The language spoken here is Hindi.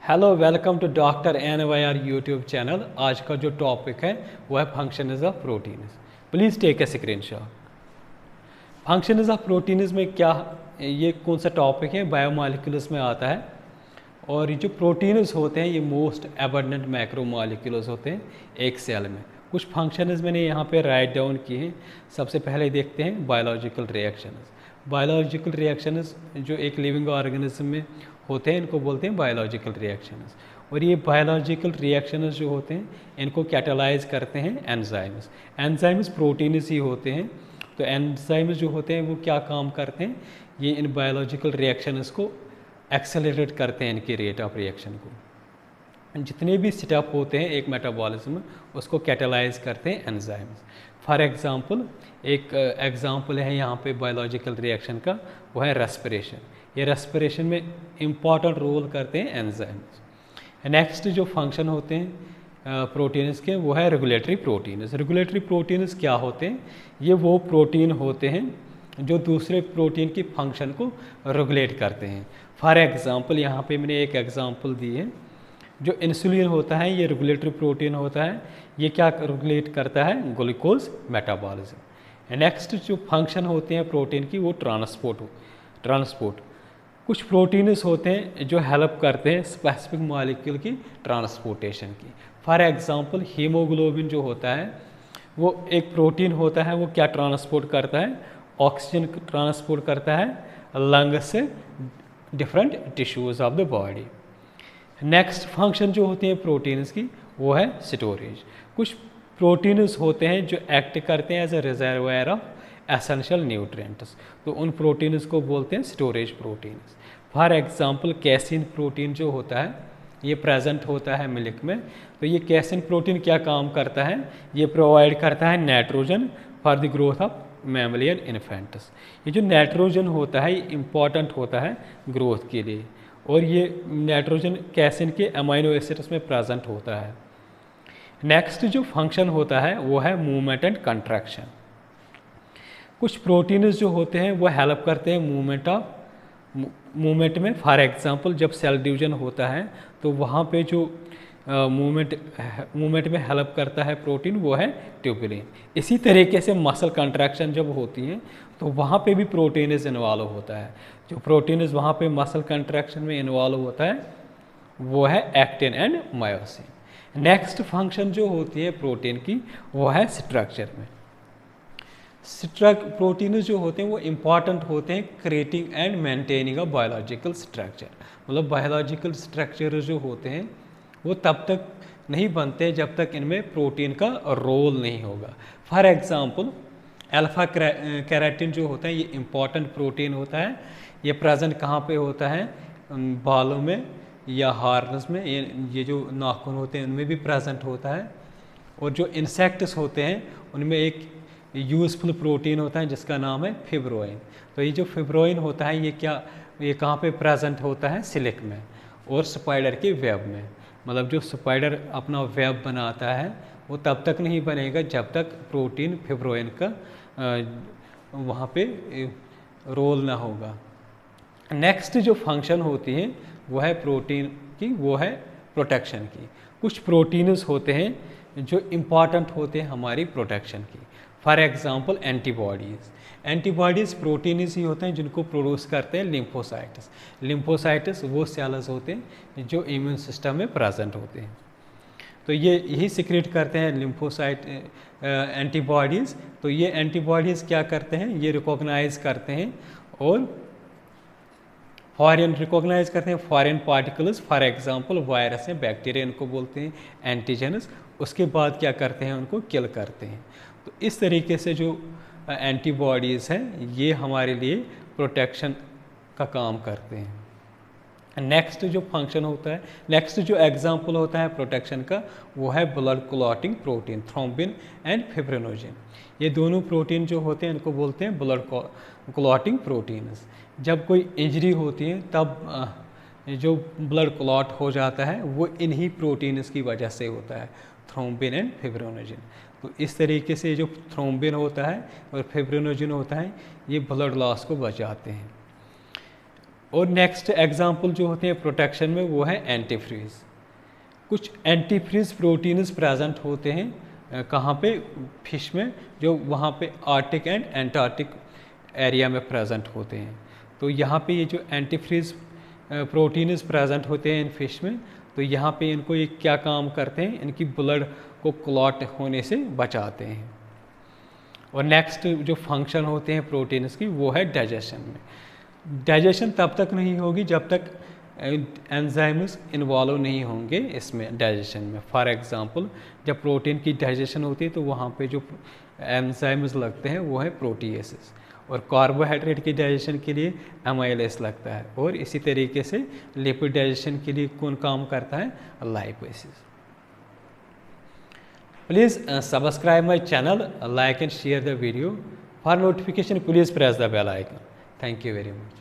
Hello welcome to doctor NYR YouTube channel. आज का जो टॉपिक है वो है functions of proteins. Please take a screenshot. Functions of proteins में क्या, ये कौन सा टॉपिक है? बायोमॉलिक्यूल्स में आता है। और ये जो प्रोटीन्स होते हैं ये मोस्ट एबंडेंट मैक्रोमॉलिक्यूल्स होते हैं एक सेल में। कुछ फंक्शंस मैंने यहाँ पे राइट डाउन किए हैं। सबसे पहले देखते हैं बायोलॉजिकल रिएक्शंस। बायोलॉजिकल रिएक्शंस जो एक लिविंग ऑर्गेनिज्म में होते हैं इनको बोलते हैं बायोलॉजिकल रिएक्शंस। और ये बायोलॉजिकल रिएक्शंस जो होते हैं इनको कैटालाइज करते हैं एंजाइम्स। एंजाइम्स प्रोटीन्स ही होते हैं। तो एंजाइम्स जो होते हैं वो क्या काम करते हैं? ये इन बायोलॉजिकल रिएक्शंस को एक्सेलरेट करते हैं, इनकी रेट ऑफ रिएक्शन को। जितने भी स्टेप होते हैं एक मेटाबॉलिज्म में उसको कैटालाइज करते हैं एंजाइम्स। फॉर एग्जांपल एक एग्जांपल है यहाँ पे बायोलॉजिकल रिएक्शन का, वो है रेस्पिरेशन। ये रेस्पिरेशन में इम्पॉर्टेंट रोल करते हैं एंजाइम्स। नेक्स्ट जो फंक्शन होते हैं प्रोटीन्स के वो है रेगुलेटरी प्रोटीन्स। रेगुलेटरी प्रोटीन्स क्या होते हैं? ये वो प्रोटीन होते हैं जो दूसरे प्रोटीन की फंक्शन को रेगुलेट करते हैं। फॉर एग्जांपल यहाँ पे मैंने एक एग्जांपल दी है। जो इंसुलिन होता है ये रेगुलेटरी प्रोटीन होता है। ये क्या रेगुलेट करता है? Glucose metabolism. नेक्स्ट जो फंक्शन होते हैं प्रोटीन की वो ट्रांसपोर्ट। कुछ प्रोटीन्स होते हैं जो हेल्प करते हैं स्पेसिफिक मॉलिक्यूल की ट्रांसपोर्टेशन की। फॉर एग्जांपल हीमोग्लोबिन जो होता है वो एक प्रोटीन होता है। वो क्या ट्रांसपोर्ट करता है? ऑक्सीजन ट्रांसपोर्ट करता है लंग से different tissues of the body. Next function जो होती है प्रोटीन्स की वो है स्टोरेज। कुछ प्रोटीन्स होते हैं जो एक्ट करते हैं as a reservoir of essential nutrients. तो उन प्रोटीन्स को बोलते हैं storage proteins. For example casein protein जो होता है ये प्रेजेंट होता है मिल्क में। तो ये कैसिन प्रोटीन क्या काम करता है? ये प्रोवाइड करता है nitrogen for the growth of mammalian infants. ये जो नाइट्रोजन होता है ये इम्पॉर्टेंट होता है ग्रोथ के लिए। और ये नाइट्रोजन कैसिन के अमाइनो एसिड्स में प्रेजेंट होता है। नेक्स्ट जो फंक्शन होता है वो है मूवमेंट एंड कंट्रैक्शन। कुछ प्रोटीन्स जो होते हैं वो हेल्प करते हैं मूवमेंट में। फॉर एग्जांपल जब सेल डिवीजन होता है तो वहाँ पे जो मूवमेंट में हेल्प करता है प्रोटीन वो है ट्यूबुलिन। इसी तरीके से मसल कंट्रैक्शन जब होती है तो वहाँ पे भी प्रोटीन्स इन्वॉल्व होता है। जो प्रोटीन्स वहाँ पे मसल कंट्रैक्शन में इन्वॉल्व होता है वो है actin and myosin. Next function जो होती है प्रोटीन की वो है स्ट्रक्चर में। प्रोटीन्स जो होते हैं वो इम्पॉर्टेंट होते हैं creating and maintaining a biological structure. मतलब बायोलॉजिकल स्ट्रक्चर जो होते हैं वो तब तक नहीं बनते जब तक इनमें प्रोटीन का रोल नहीं होगा। फॉर एग्जांपल अल्फा कैरोटीन जो होता है ये इम्पॉर्टेंट प्रोटीन होता है। ये प्रेजेंट कहाँ पे होता है? बालों में या हार्नस में। ये जो नाखून होते हैं उनमें भी प्रेजेंट होता है। और जो इंसेक्ट्स होते हैं उनमें एक यूज़फुल प्रोटीन होता है जिसका नाम है फिब्रोइन। तो ये जो फिब्रोइन होता है ये कहाँ पे प्रेजेंट होता है? सिल्क में और स्पाइडर के वेब में। मतलब जो स्पाइडर अपना वेब बनाता है वो तब तक नहीं बनेगा जब तक प्रोटीन फिब्रोइन का वहाँ पे रोल ना होगा। नेक्स्ट जो फंक्शन होती है वो है प्रोटीन की, वो है प्रोटेक्शन की। कुछ प्रोटीन्स होते हैं जो इम्पॉर्टेंट होते हैं हमारी प्रोटेक्शन की। फॉर एग्जांपल एंटीबॉडीज़ प्रोटीन्स ही होते हैं जिनको प्रोड्यूस करते हैं लिम्फोसाइट्स। लिम्फोसाइट्स वो सेल्स होते हैं जो इम्यून सिस्टम में प्रेजेंट होते हैं। तो ये यही सिक्रेट करते हैं लिम्फोसाइट एंटीबॉडीज़। तो ये एंटीबॉडीज़ क्या करते हैं? ये रिकॉग्नाइज करते हैं और रिकॉग्नाइज करते हैं foreign particles. For example virus हैं, बैक्टीरिया इनको बोलते हैं एंटीजेन्स। उसके बाद क्या करते हैं? उनको किल करते हैं। तो इस तरीके से जो एंटीबॉडीज़ हैं ये हमारे लिए प्रोटेक्शन का काम करते हैं। नेक्स्ट जो फंक्शन होता है, नेक्स्ट जो एग्जांपल होता है प्रोटेक्शन का वो है blood clotting protein, thrombin and fibrinogen. ये दोनों प्रोटीन जो होते हैं इनको बोलते हैं ब्लड क्लॉटिंग प्रोटीन्स। जब कोई इंजरी होती है तब जो ब्लड क्लॉट हो जाता है वो इन्हीं प्रोटीन्स की वजह से होता है, थ्रोम्बिन एंड फिब्रिनोजन। तो इस तरीके से जो थ्रोम्बिन होता है और फिब्रिनोजन होता है ये ब्लड लॉस को बचाते हैं। और नेक्स्ट एग्जांपल जो होते हैं प्रोटेक्शन में वो है एंटीफ्रीज। कुछ एंटीफ्रीज प्रोटीन्स प्रेजेंट होते हैं कहाँ पे, फिश में, जो वहाँ पे आर्टिक एंड एंटार्क्टिक एरिया में प्रेजेंट होते हैं। तो यहाँ पे ये जो एंटीफ्रीज प्रोटीन्स प्रेजेंट होते हैं इन फिश में, तो यहाँ पे इनको ये क्या काम करते हैं, इनकी ब्लड को क्लॉट होने से बचाते हैं। और नेक्स्ट जो फंक्शन होते हैं प्रोटीन्स की वो है डाइजेशन में। डाइजेशन तब तक नहीं होगी जब तक एंजाइम्स इन्वॉल्व नहीं होंगे इसमें डाइजेशन में। फॉर एग्जांपल जब प्रोटीन की डाइजेशन होती है तो वहाँ पे जो एंजाइम्स लगते हैं वो है प्रोटीएसेस, और कार्बोहाइड्रेट की डाइजेशन के लिए एमाइलेस लगता है, और इसी तरीके से लिपिड डाइजेशन के लिए कौन काम करता है, lipases. Please subscribe my channel, like and share the video. For notification, please press the bell icon. Thank you very much.